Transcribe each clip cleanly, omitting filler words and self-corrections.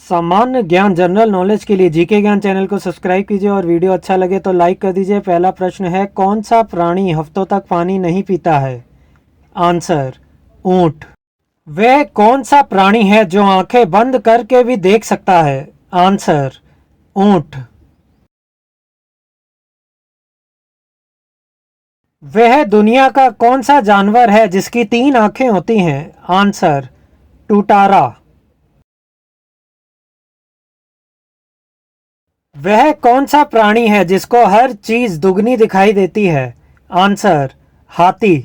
सामान्य ज्ञान general knowledge के लिए जीके ज्ञान चैनल को सब्सक्राइब कीजिए और वीडियो अच्छा लगे तो लाइक कर दीजिए। पहला प्रश्न है, कौन सा प्राणी हफ्तों तक पानी नहीं पीता है? आंसर, ऊंट। वह कौन सा प्राणी है जो आंखें बंद करके भी देख सकता है? आंसर, ऊंट। वह दुनिया का कौन सा जानवर है जिसकी 3 आंखें होती हैं? आंसर, टूटारा। वह कौन सा प्राणी है जिसको हर चीज दुगनी दिखाई देती है? आंसर, हाथी।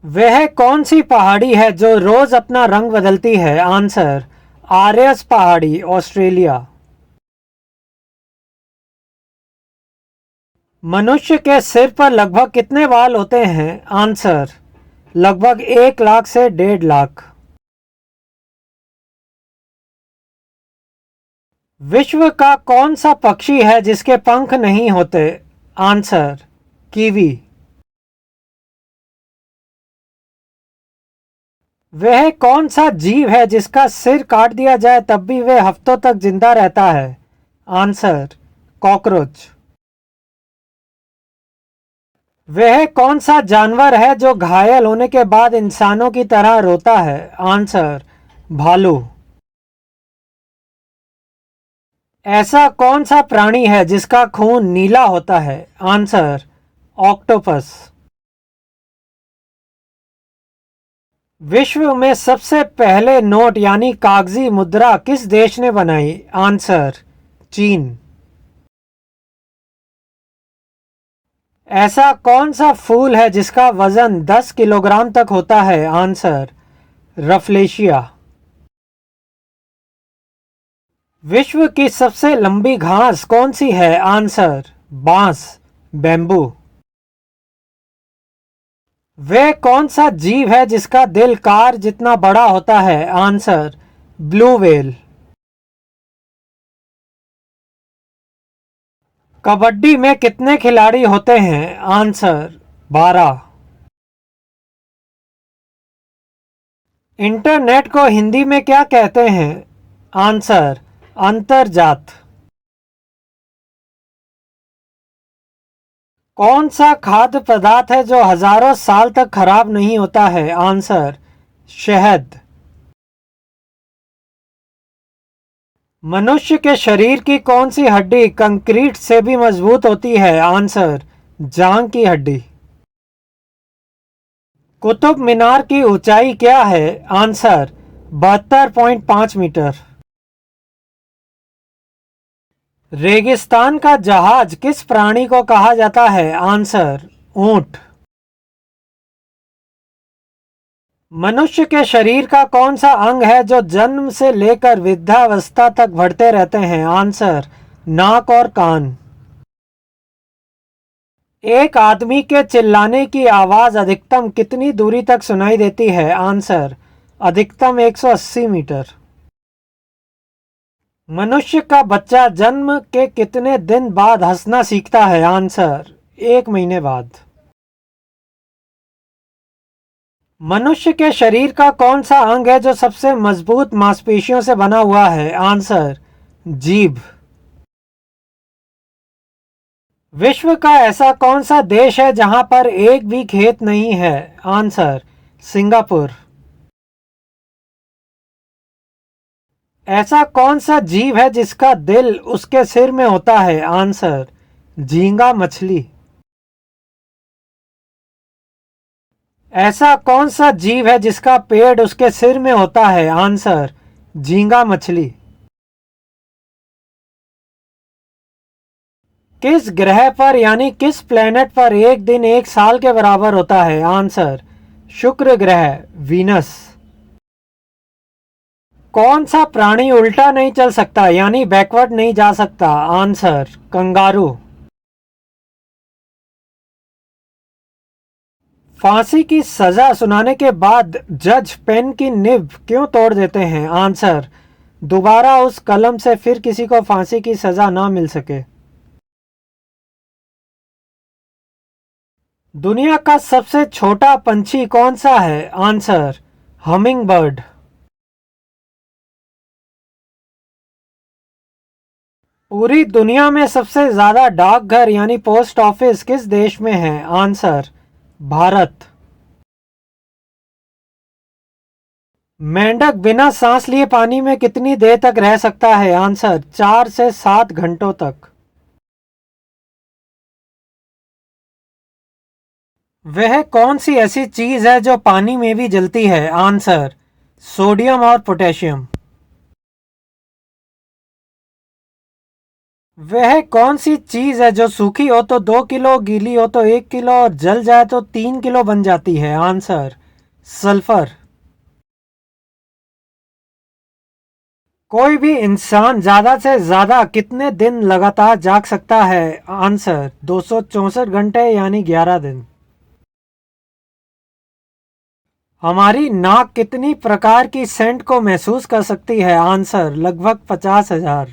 वह कौन सी पहाड़ी है जो रोज अपना रंग बदलती है? आंसर, आर्यस पहाड़ी, ऑस्ट्रेलिया। मनुष्य के सिर पर लगभग कितने बाल होते हैं? आंसर, लगभग 1 लाख से 1.5 लाख। विश्व का कौन सा पक्षी है जिसके पंख नहीं होते? Answer, kiwi. वह कौन सा जीव है जिसका सिर काट दिया जाए तब भी वह हफ्तों तक जिंदा रहता है? Answer, cockroach. वह कौन सा जानवर है जो घायल होने के बाद इंसानों की तरह रोता है? आंसर, भालू। ऐसा कौन सा प्राणी है जिसका खून नीला होता है? Answer, octopus. विश्व में सबसे पहले नोट यानी कागजी मुद्रा किस देश ने बनाई? आंसर, चीन। ऐसा कौन सा फूल है जिसका वजन 10 किलोग्राम तक होता है? Answer, Rafflesia. विश्व की सबसे लंबी घास कौन सी है? आंसर, बांस, बैम्बू। वह कौन सा जीव है जिसका दिल कार जितना बड़ा होता है? Answer, blue whale. कबड्डी में कितने खिलाड़ी होते हैं? आंसर, 12। इंटरनेट को हिंदी में क्या कहते हैं? आंसर, अंतर्जात। कौन सा खाद्य पदार्थ है जो हजारों साल तक खराब नहीं होता है? आंसर, शहद। मनुष्य के शरीर की कौन सी हड्डी कंक्रीट से भी मजबूत होती है? आंसर, जांघ की हड्डी। कुतुब मीनार की ऊंचाई क्या है? Answer, 72.5 metre. रेगिस्तान का जहाज किस प्राणी को कहा जाता है? आंसर, ऊंट। मनुष्य के शरीर का कौन सा अंग है जो जन्म से लेकर वृद्धावस्था तक बढ़ते रहते हैं? आंसर, नाक और कान। एक आदमी के चिल्लाने की आवाज अधिकतम कितनी दूरी तक सुनाई देती है? आंसर, अधिकतम 180 मीटर। मनुष्य का बच्चा जन्म के कितने दिन बाद हंसना सीखता है? आंसर, 1 महीने बाद। मनुष्य के शरीर का कौन सा अंग है जो सबसे मजबूत मांसपेशियों से बना हुआ है? आंसर, जीभ। विश्व का ऐसा कौन सा देश है जहां पर एक भी खेत नहीं है? Answer, Singapore. ऐसा कौन सा जीव है जिसका दिल उसके सिर में होता है? आंसर, झींगा मछली। ऐसा कौन सा जीव है जिसका पेड़ उसके सिर में होता है? आंसर, झींगा मछली। किस ग्रह पर यानी किस प्लेनेट पर एक दिन 1 साल के बराबर होता है? आंसर, शुक्र ग्रह, वीनस। कौन सा प्राणी उल्टा नहीं चल सकता यानी बैकवर्ड नहीं जा सकता? Answer, kangaroo. फांसी की सजा सुनाने के बाद जज पेन की निब क्यों तोड़ देते हैं? आंसर, दोबारा उस कलम से फिर किसी को फांसी की सजा ना मिल सके। दुनिया का सबसे छोटा पंछी कौन सा है? Answer, humming bird. पूरी दुनिया में सबसे ज्यादा डाकघर यानी पोस्ट ऑफिस किस देश में है? आंसर, भारत। मेंढक बिना सांस लिए पानी में कितनी देर तक रह सकता है? आंसर, 4 से 7 घंटों तक। वह कौन सी ऐसी चीज है जो पानी में भी जलती है? आंसर, सोडियम और पोटेशियम। वह कौन सी चीज है जो सूखी हो तो 2 किलो, गीली हो तो 1 किलो और जल जाए तो 3 किलो बन जाती है? Answer, sulphur. कोई भी इंसान ज्यादा से ज्यादा कितने दिन लगातार जाग सकता है? आंसर, 264 घंटे यानी 11 दिन। हमारी नाक कितनी प्रकार की सेंट को महसूस कर सकती है? आंसर, लगभग 50,000।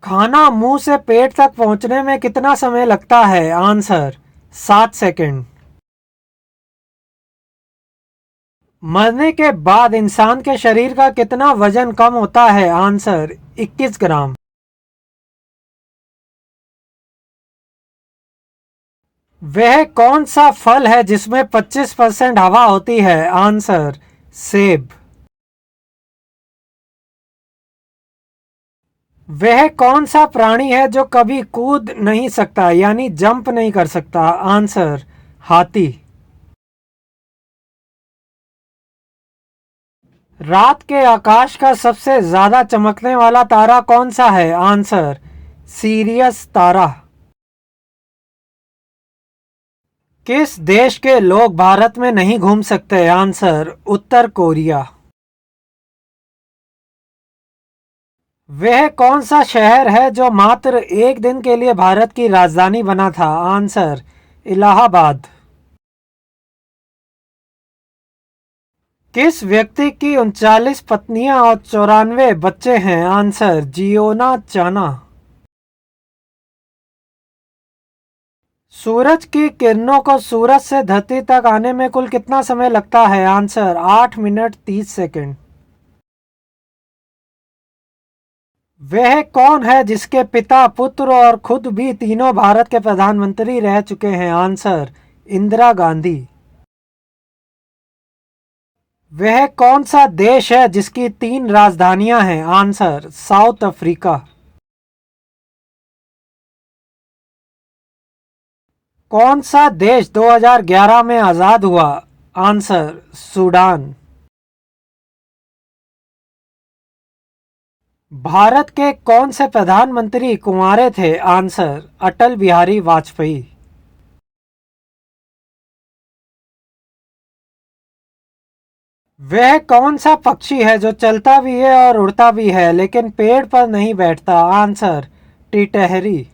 खाना मुंह से पेट तक पहुंचने में कितना समय लगता है? Answer, 7 second. मरने के बाद इंसान के शरीर का कितना वजन कम होता है? आंसर, 21 ग्राम। वह कौन सा फल है जिसमें 25% हवा होती है? आंसर, सेब। वह कौन सा प्राणी है जो कभी कूद नहीं सकता यानी जंप नहीं कर सकता? आंसर, हाथी। रात के आकाश का सबसे ज्यादा चमकने वाला तारा कौन सा है? आंसर, सीरियस तारा। किस देश के लोग भारत में नहीं घूम सकते? आंसर, उत्तर कोरिया। वह कौन सा शहर है जो मात्र एक दिन के लिए भारत की राजधानी बना था? आंसर, इलाहाबाद। किस व्यक्ति की 39 पत्नियां और 94 बच्चे हैं? आंसर, जियोना चाना। सूरज की किरणों को सूरज से धरती तक आने में कुल कितना समय लगता है? Answer, 8 minute 30 second. वह कौन है जिसके पिता, पुत्र और खुद भी तीनों भारत के प्रधानमंत्री रह चुके हैं? आंसर, इंदिरा गांधी। वह कौन सा देश है जिसकी 3 राजधानियां हैं? Answer, south Africa. कौन सा देश 2011 में आजाद हुआ? Answer, Sudan. भारत के कौन से प्रधानमंत्री कुंवारे थे? आंसर, अटल बिहारी वाजपेयी। वह कौन सा पक्षी है जो चलता भी है और उड़ता भी है लेकिन पेड़ पर नहीं बैठता? आंसर, टिटहरी।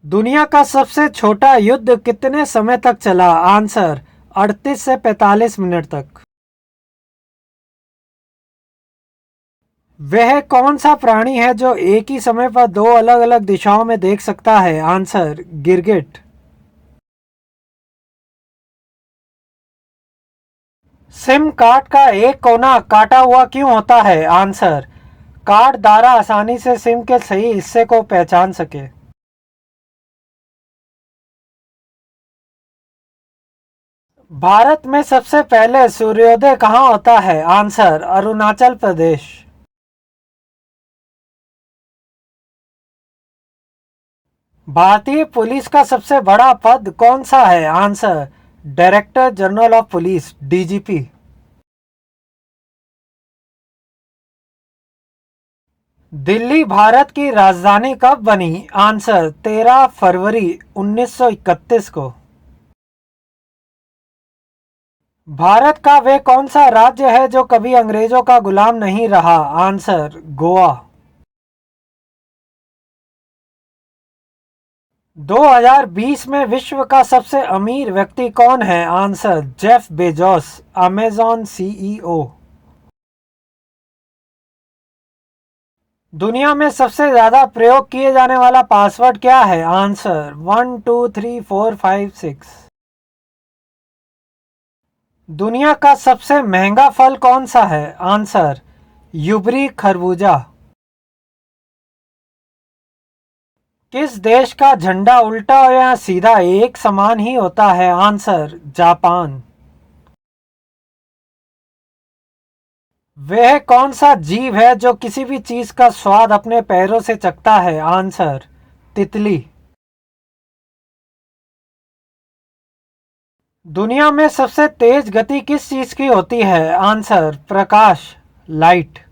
दुनिया का सबसे छोटा युद्ध कितने समय तक चला? आंसर, 38 से 45 मिनट तक। वह कौन सा प्राणी है जो एक ही समय पर दो अलग अलग दिशाओं में देख सकता है? आंसर, गिरगिट। सिम कार्ड का एक कोना काटा हुआ क्यों होता है? आंसर, कार्ड धारा आसानी से सिम के सही हिस्से को पहचान सके। भारत में सबसे पहले सूर्योदय कहाँ होता है? आंसर, अरुणाचल प्रदेश। भारतीय पुलिस का सबसे बड़ा पद कौन सा है? Answer, director general of police, DGP. Delhi Bharat की राजधानी कब बनी? आंसर, 13 फरवरी 1931 को। भारत का वे कौन सा राज्य है जो कभी अंग्रेजों का गुलाम नहीं रहा? आंसर, गोवा। 2020 में विश्व का सबसे अमीर व्यक्ति कौन है? Answer, Jeff Bezos, Amazon CEO. दुनिया में सबसे ज्यादा प्रयोग किए जाने वाला पासवर्ड क्या है? आंसर 1 2 3 4 5 6। दुनिया का सबसे महंगा फल कौन सा है? आंसर यूबरी खरबूजा। किस देश का झंडा उल्टा या सीधा एक समान ही होता है? Answer Japan. वह कौन सा जीव है जो किसी भी चीज का स्वाद अपने पैरों से चखता है? आंसर तितली। दुनिया में सबसे तेज गति किस चीज की होती है? आंसर प्रकाश, लाइट।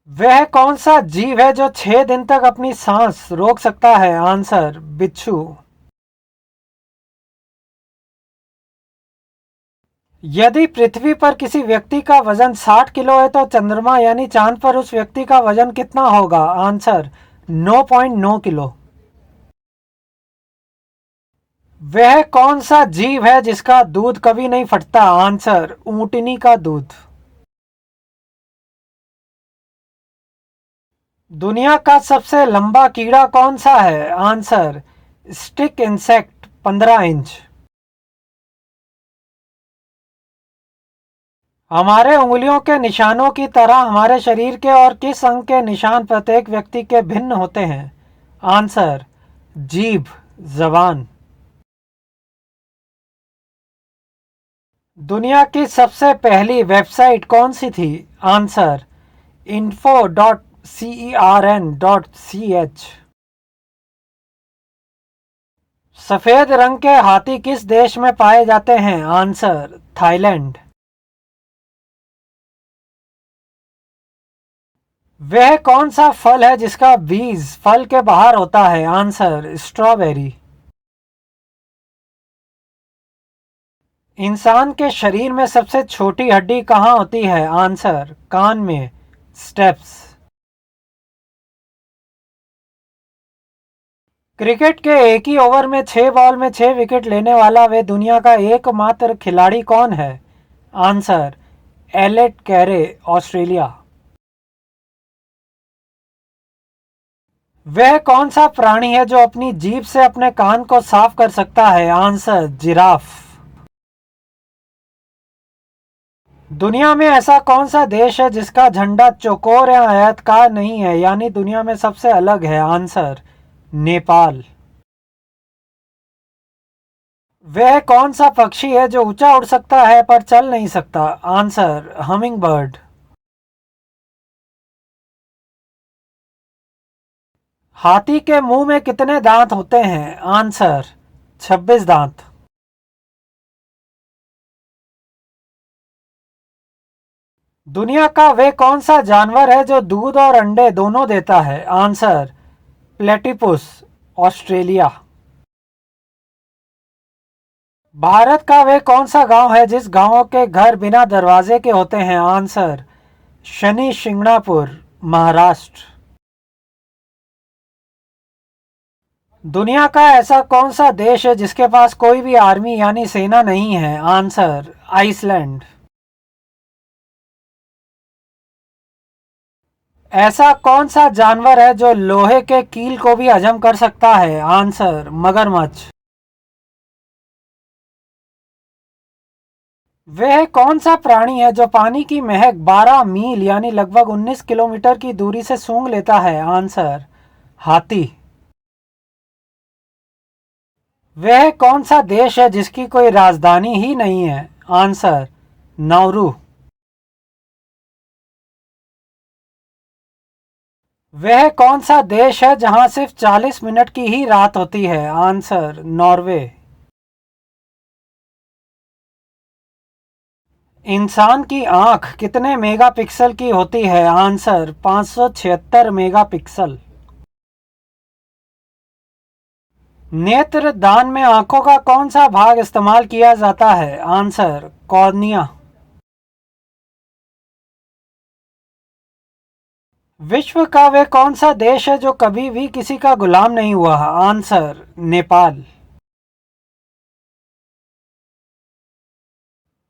वह कौन सा जीव है जो 6 दिन तक अपनी सांस रोक सकता है? आंसर बिच्छू। यदि पृथ्वी पर किसी व्यक्ति का वजन 60 किलो है तो चंद्रमा यानी चांद पर उस व्यक्ति का वजन कितना होगा? Answer 9.9 kilo. वह कौन सा जीव है जिसका दूध कभी नहीं फटता? आंसर ऊंटनी का दूध। दुनिया का सबसे लंबा कीड़ा कौन सा है? Answer stick insect 15 inch. हमारे उंगलियों के निशानों की तरह हमारे शरीर के और किस अंग के निशान प्रत्येक व्यक्ति के भिन्न होते हैं? आंसर जीभ, जबान। दुनिया की सबसे पहली वेबसाइट कौन सी थी? Answer info.cern.ch। सफेद रंग के हाथी किस देश में पाए जाते हैं? Answer Thailand. वह कौन सा फल है जिसका बीज फल के बाहर होता है? Answer strawberry. इंसान के शरीर में सबसे छोटी हड्डी कहाँ होती है? आंसर कान में, स्टेप्स। क्रिकेट के एक ही ओवर में 6 बॉल में 6 विकेट लेने वाला वे दुनिया का एकमात्र खिलाड़ी कौन है? आंसर एलेट कैरे, ऑस्ट्रेलिया। वह कौन सा प्राणी है जो अपनी जीभ से अपने कान को साफ कर सकता है? Answer giraffe. दुनिया में ऐसा कौन सा देश है जिसका झंडा चौकोर या आयताकार नहीं है, यानी दुनिया में सबसे अलग है? आंसर नेपाल। वह कौन सा पक्षी है जो ऊंचा उड़ सकता है पर चल नहीं सकता? Answer humming bird. हाथी के मुंह में कितने दांत होते हैं? आंसर 26 दांत। दुनिया का वे कौन सा जानवर है जो दूध और अंडे दोनों देता है? Answer प्लेटिपुस, Australia. भारत का वे कौन सा गांव है जिस गांव के घर बिना दरवाजे के होते हैं? आंसर शनि शिंगणापुर, महाराष्ट्र। दुनिया का ऐसा कौन सा देश है जिसके पास कोई भी आर्मी यानी सेना नहीं है? Answer Iceland. ऐसा कौन सा जानवर है जो लोहे के कील को भी हजम कर सकता है? आंसर मगरमच्छ। वह कौन सा प्राणी है जो पानी की महक 12 मील यानी लगभग 19 किलोमीटर की दूरी से सूंघ लेता है? आंसर हाथी। वह कौन सा देश है जिसकी कोई राजधानी ही नहीं है? Answer Nauru. वह कौन सा देश है जहां सिर्फ 40 मिनट की ही रात होती है? Answer Norway. इंसान की आंख कितने मेगापिक्सल की होती है? Answer 576 megapixel. नेत्र दान में आंखों का कौन सा भाग इस्तेमाल किया जाता है? Answer cornea. विश्व का वे कौन सा देश है जो कभी भी किसी का गुलाम नहीं हुआ? आंसर नेपाल।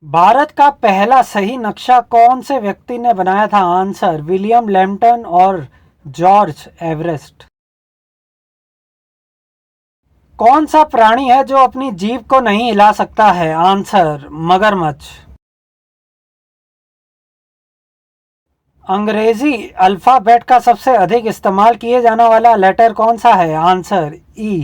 भारत का पहला सही नक्शा कौन से व्यक्ति ने बनाया था? आंसर विलियम लैम्पटन और जॉर्ज एवरेस्ट। कौन सा प्राणी है जो अपनी जीभ को नहीं हिला सकता है? आंसर मगरमच्छ। अंग्रेजी अल्फाबेट का सबसे अधिक इस्तेमाल किए जाने वाला लेटर कौन सा है? आंसर ई।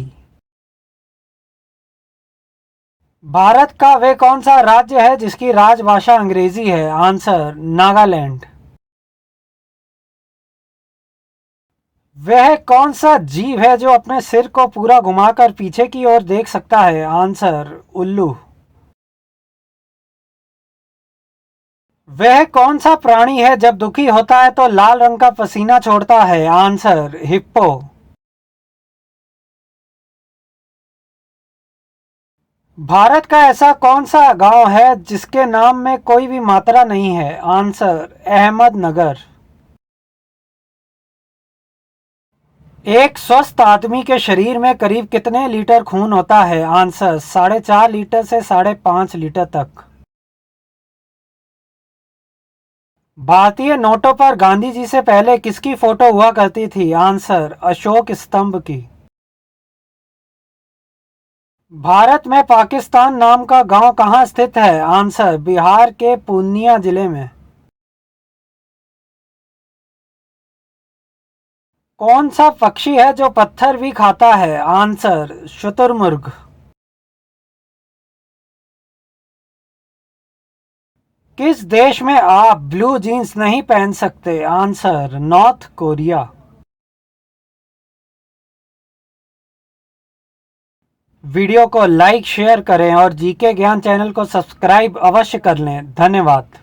भारत का वे कौन सा राज्य है जिसकी राजभाषा अंग्रेजी है? आंसर नागालैंड। वह कौन सा जीव है जो अपने सिर को पूरा घुमाकर पीछे की ओर देख सकता है? आंसर उल्लू। वह कौन सा प्राणी है जब दुखी होता है तो लाल रंग का पसीना छोड़ता है? Answer hippo. भारत का ऐसा कौन सा गांव है जिसके नाम में कोई भी मात्रा नहीं है? आंसर अहमदनगर। एक स्वस्थ आदमी के शरीर में करीब कितने लीटर खून होता है? आंसर 4.5 लीटर से 5.5 लीटर तक। भारतीय नोटों पर गांधी जी से पहले किसकी फोटो हुआ करती थी? आंसर अशोक स्तंभ की। भारत में पाकिस्तान नाम का गांव कहाँ स्थित है? आंसर बिहार के पूर्णिया जिले में। कौन सा पक्षी है जो पत्थर भी खाता है? आंसर शुतुरमुर्ग। किस देश में आप ब्लू जीन्स नहीं पहन सकते? Answer north Korea. वीडियो को लाइक शेयर करें और जीके ज्ञान चैनल को सब्सक्राइब अवश्य कर लें। धन्यवाद।